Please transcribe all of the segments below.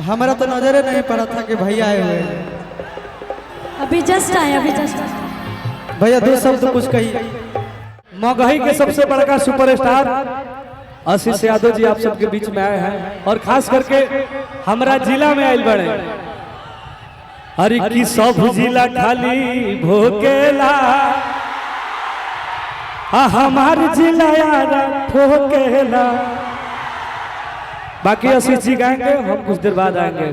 हमारा तो नजर ही नहीं पड़ा था कि भैया आए हुए हैं। अभी जस्ट आए, अभी जस्ट भैया दो शब्द कुछ कही। मगही के सबसे बड़का सुपरस्टार आशीष यादव जी आप सबके बीच में आए हैं और खास करके हमारा जिला में आयल बड़े। अरे की सब जिला खाली भोकेला हमार जिला यार ठोकेला। बाकी आशीष जी गाएंगे, हम कुछ देर बाद आएंगे।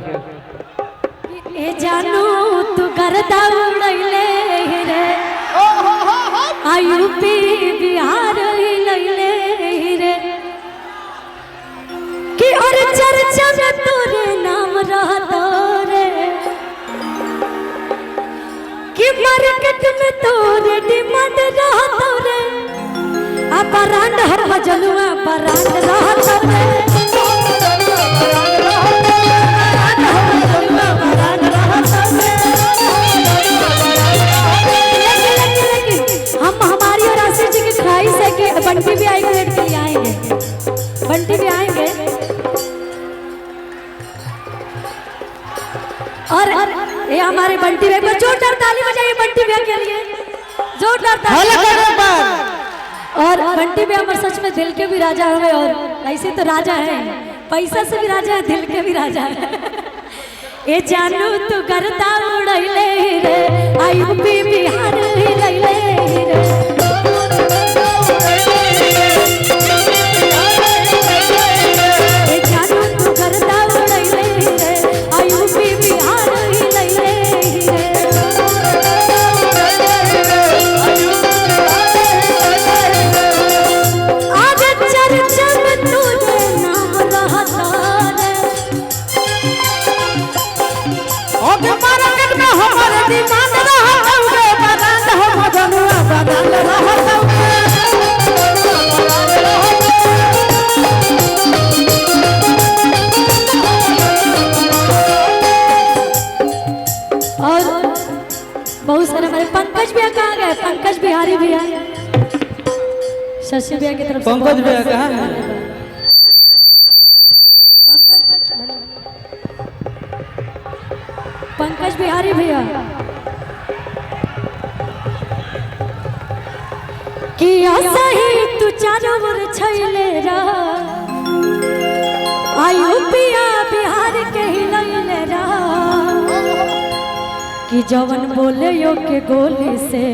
ए जानू तू करदा उड़ैले रे यूपी बिहार लैले रे कि और चर्चा में तोरे नाम रहतो रे कि मार्केट में तोरे डिमांड रहतो रे आ ब्रांड हर मजनुआ ब्रांड रहतो रे। बंटी भी आएंगे, वेट के लिए आएंगे, बंटी भी आएंगे। और ये हमारे बंटी भैया को जोरदार ताली बजाइए बंटी भैया के लिए, जोरदार ताली। और बंटी भैया हमारे सच में दिल के भी राजा हुए और ऐसे तो राजा है, पैसा से भी राजा है, दिल के भी राजा है। ए जानू तू करता उड़ैले रे यूपी बिहार लैले रे पंकज भैया कहाँ गए? पंकज बिहारी भैया, शशि भैया की तरफ से पंकज भैया कहाँ हैं? पंकज बिहारी भैया कि सही तू चारों ओर छैले रह यूपिया बिहार के हिलैले रह कि जवन बोले यो के गोली से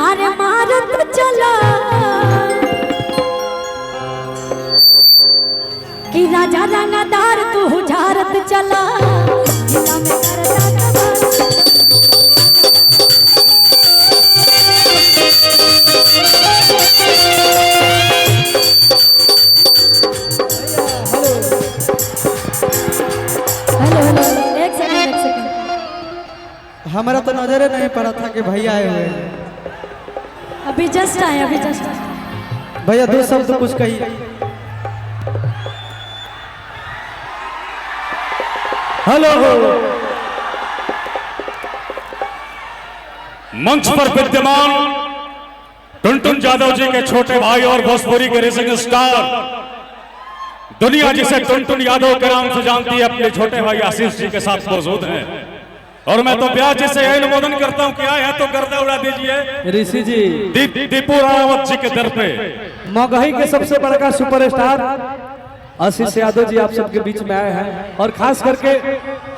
अरे मारत चला कि राजा रंगदार तू झारत चला जिला में हमारा तो नजर ही नहीं पड़ा था कि भैया आए हुए हैं। अभी जस्ट आए, अभी जस्ट। भैया दो शब्द कुछ कही। हेलो मंच पर विद्यमान टुनटुन यादव जी के छोटे भाई और भोजपुरी के रेसिंग स्टार, दुनिया जिसे टुनटुन यादव के नाम से जानती है, अपने छोटे भाई आशीष जी के साथ मौजूद हैं। और मैं तो ब्याज जी से अनुमोदन करता हूं, क्या है तो गर्दा उड़ा दीजिए ऋषि जी दीपू रावत जी के दर पे। मगही के सबसे बड़का सुपरस्टार आशीष यादव जी आप सबके बीच में आए हैं और खास करके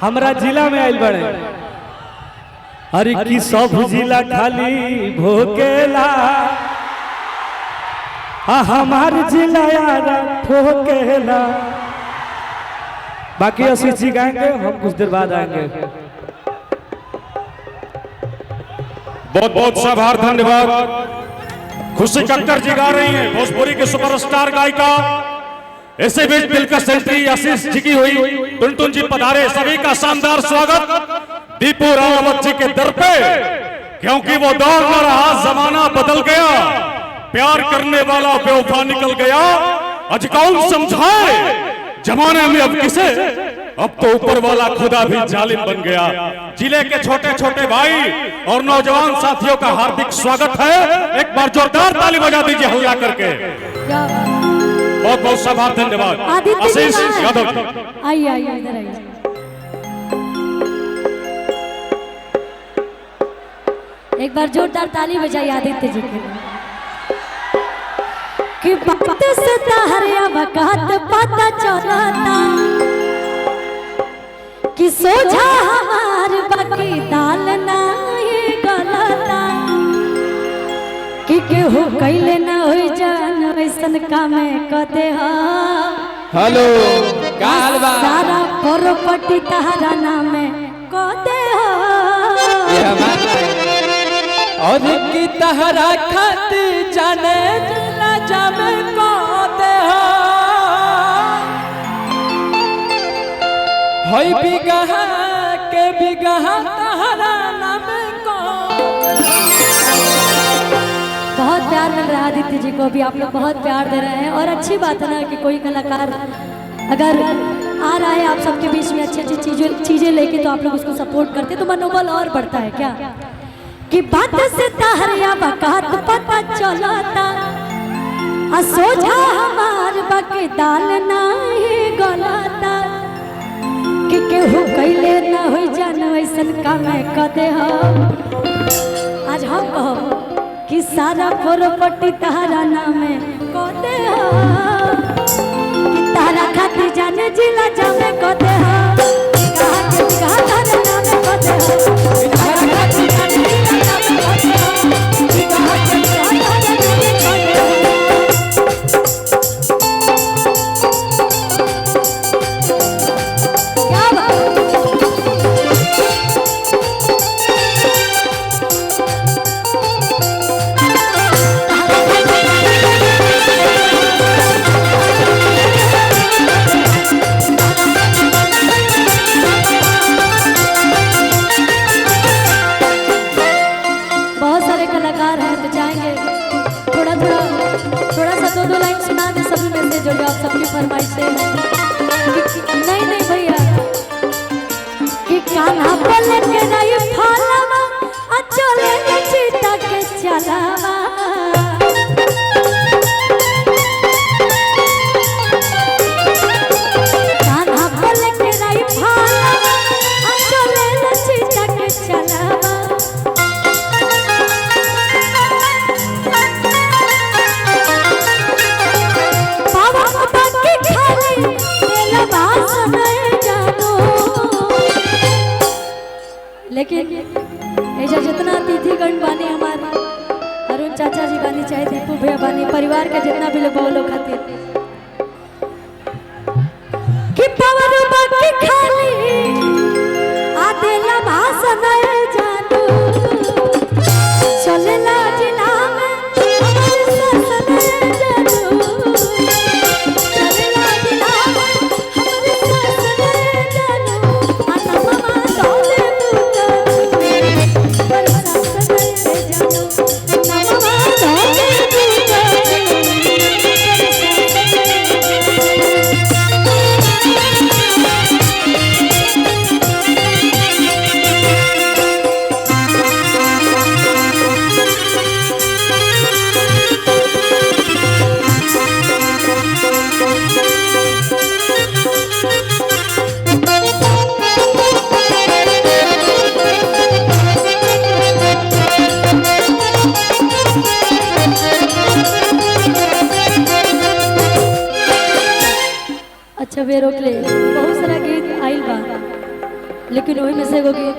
हमारा जिला में आयल बड़े। अरे की सब जिला खाली भोकेला हमार जिला यार ठोकेला। बाकी आशीष जी गाएंगे, हम कुछ देर बाद आएंगे। बहुत बहुत आभार, धन्यवाद। खुशी कक्कर जी गा रही हैं, भोजपुरी के सुपरस्टार गायिका। ऐसे बीच दिलकश एंट्री आशीष जी की हुई, टुनटुन जी पधारे, सभी का शानदार स्वागत दीपू रावत जी के दर पे, क्योंकि वो दौर न रहा, जमाना बदल गया, प्यार करने वाला बेवफा निकल गया। आज कौन समझाए जमाने में अब किसे, अब तो ऊपर वाला खुदा भी जालिम बन गया। जिले के छोटे छोटे भाई और नौजवान साथियों का हार्दिक स्वागत है। एक बार जोरदार ताली बजा दीजिए हल्ला करके। बहुत बहुत सा आभार धन्यवाद आदित्य जी आशीष कहाँ यादव हैं? आइए आइए इधर आइए। एक बार जोरदार ताली बजाइए आदित्य जी के लिए। कि बात से तहरिया वक़्त पता चलता कि सोझा हमार बाकी दाल ना ये गलता कि केहू कैले ना होई जान वैसन काम कदे हा। हेलो काल बा सारा प्रॉपर्टी तहरा नाम कदे हा। ये हमारा और की तहरा खत जाने जिला जामे को दे हो होई बिगह के बिगह तहरा नाम को। बहुत प्यार मिल रहा है आदित्य जी को भी, आप लोग बहुत प्यार दे रहे हैं और अच्छी बात है ना कि कोई कलाकार अगर आ रहा है आप सबके बीच में अच्छी अच्छी चीजें लेके तो आप लोग उसको सपोर्ट करते तो मनोबल और बढ़ता है क्या। कि बात से तहरिया वक़्त पता चलता सोझा हमार बाकी दाल ना ही गलता कि केहू कैले ना होई जान वैसन काम कदे हो। आज हम कहो कि सारा प्रॉपर्टी तहरा नाम कदे हो कि तारा खातिर जाने जिला जामे कदे हो कहा के कहा तारा नाम कदे हो तारा खातिर जाने जिला जामे कदे हो कहा के कहा तारा नाम कदे हो। क्या बात कलाकार हैं तो चाहेंगे थोड़ा सा दो लाइन सुना दे सभी में से जो आप सबकी फरमाइश से नहीं भैया कि कान्हा बोले के नहीं फलवा चले चिता के चलावा कान्हा बोले के नहीं फलवा चले चिता के चलावा लेकिन ऐसा जितना अतिथिगण बानी हमारे अरुण चाचा जी बानी चाहे दीपू भैया बानी परिवार के जितना भी लोग लोग खातिर कि पवन बाकी खाली आदेला भाषण जानू चलेला जिला में हमारे शासन जानू चलेला जिला में हमारे शासन जानू अनमा दौले अच्छा वे रोक ले बहुत सारा गीत आइल बा लेकिन वही में से एगो गीत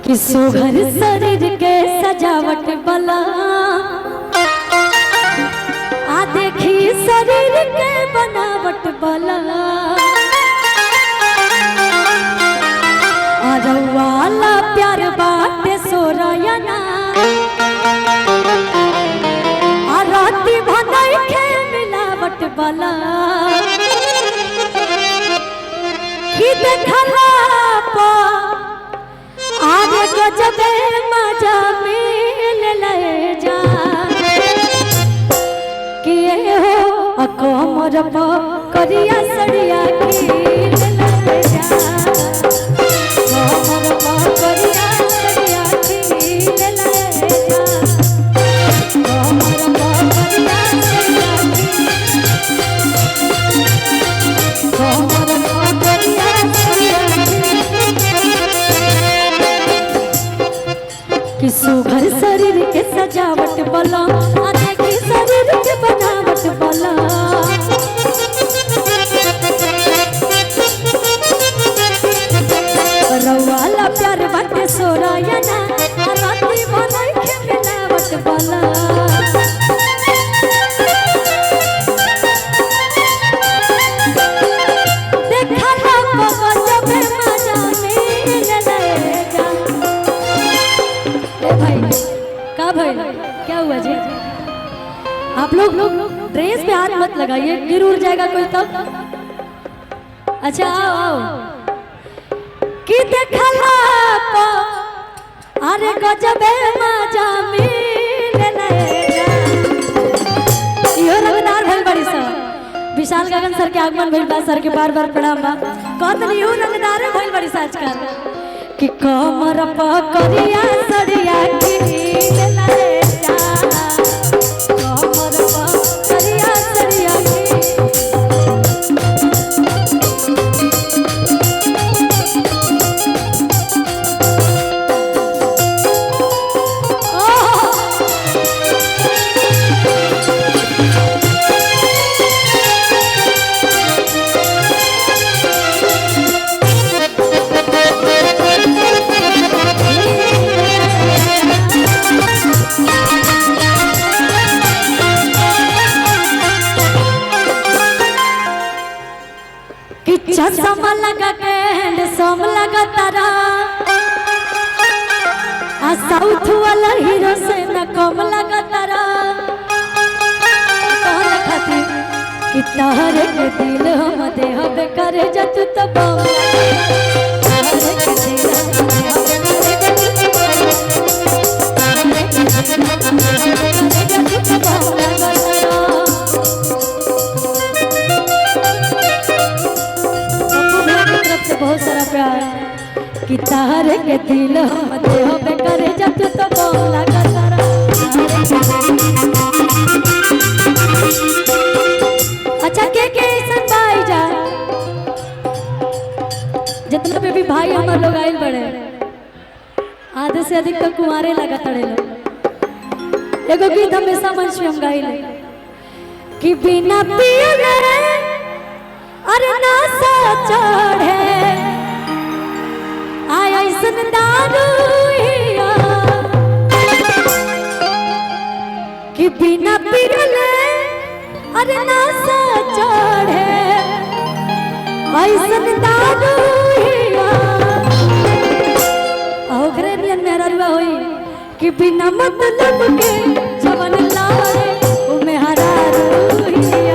कि सुघर शरीर के सजावट बला आ देखी शरीर के बनावट बला वाला प्यार बाटे सोरयना राती भनाई के मिलावट बला कि देखला पा आगे गजबे मजा मिल ले जा कि हो अकोमर प करिया सड़िया की ले जा अकोमर प करिया सड़िया की ले जा अकोमर प करिया सड़िया की सुघर शरीर के सजावट बोला आ देखी शरीर के बनावट बोला रवाला प्यार बाटे सोरायना आ राती बनाई के मिलावट बोला देखा ना पगल जब मजा मिल लेगा भाई का भाई क्या हुआ जी आप लोग ड्रेस पे हाथ मत लगाइए गिर उड़ जाएगा कोई तब अच्छा आओ आओ कि देखला अरे गजबे मजा मिल लेगा यो रंगदार भइल बड़ी सा विशाल गगन सर के आगमन भइल बा सर के बार-बार प्रणाम बा कहत नहीं यो रंगदार भइल बड़ी सा आजकल कि कमर पकड़िया सड़िया गिर ले जा कमर पकड़िया सड़िया चश्मा लगा के हैंडसम लगा तारा आ साउथ वाला हीरो से न कम लगा तारा कहना खाती कि तहरे के दिल हम देह पे करे जत तो बम तहरे के दिल हम देह पे करे जत तो बम लगा तारा बहुत सारा प्यार कि तारे के दिल हम देह पे करे जब तो बम लगा तारा अच्छा के ऐसा भाई जा जितना पे भी भाई हमारे लोग आइल बड़े आधे से अधिक तो कुंवारे लगा तड़े लोग एगो गीत हमेशा मंच में हम गाइले कि बिना पिए अरे नासा चढ़े आया ऐसन दारू हिया कि बिना पिरले अरे नासा चढ़े ऐसन दारू हिया ओकरे नियन मेरा रुआ होई कि बिना मतलब के जवन लाए ओ मेहरा रुहिया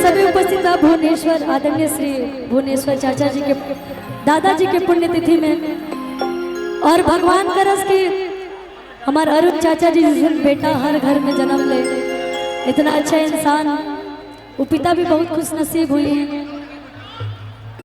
सभी उपस्थित भुवनेश्वर आदरणीय श्री भुवनेश्वर चाचा जी के दादाजी के पुण्यतिथि में और भगवान करस की हमारे अरुण चाचा जी जिस बेटा हर घर में जन्म ले इतना अच्छा इंसान वो पिता भी बहुत खुश नसीब हुई है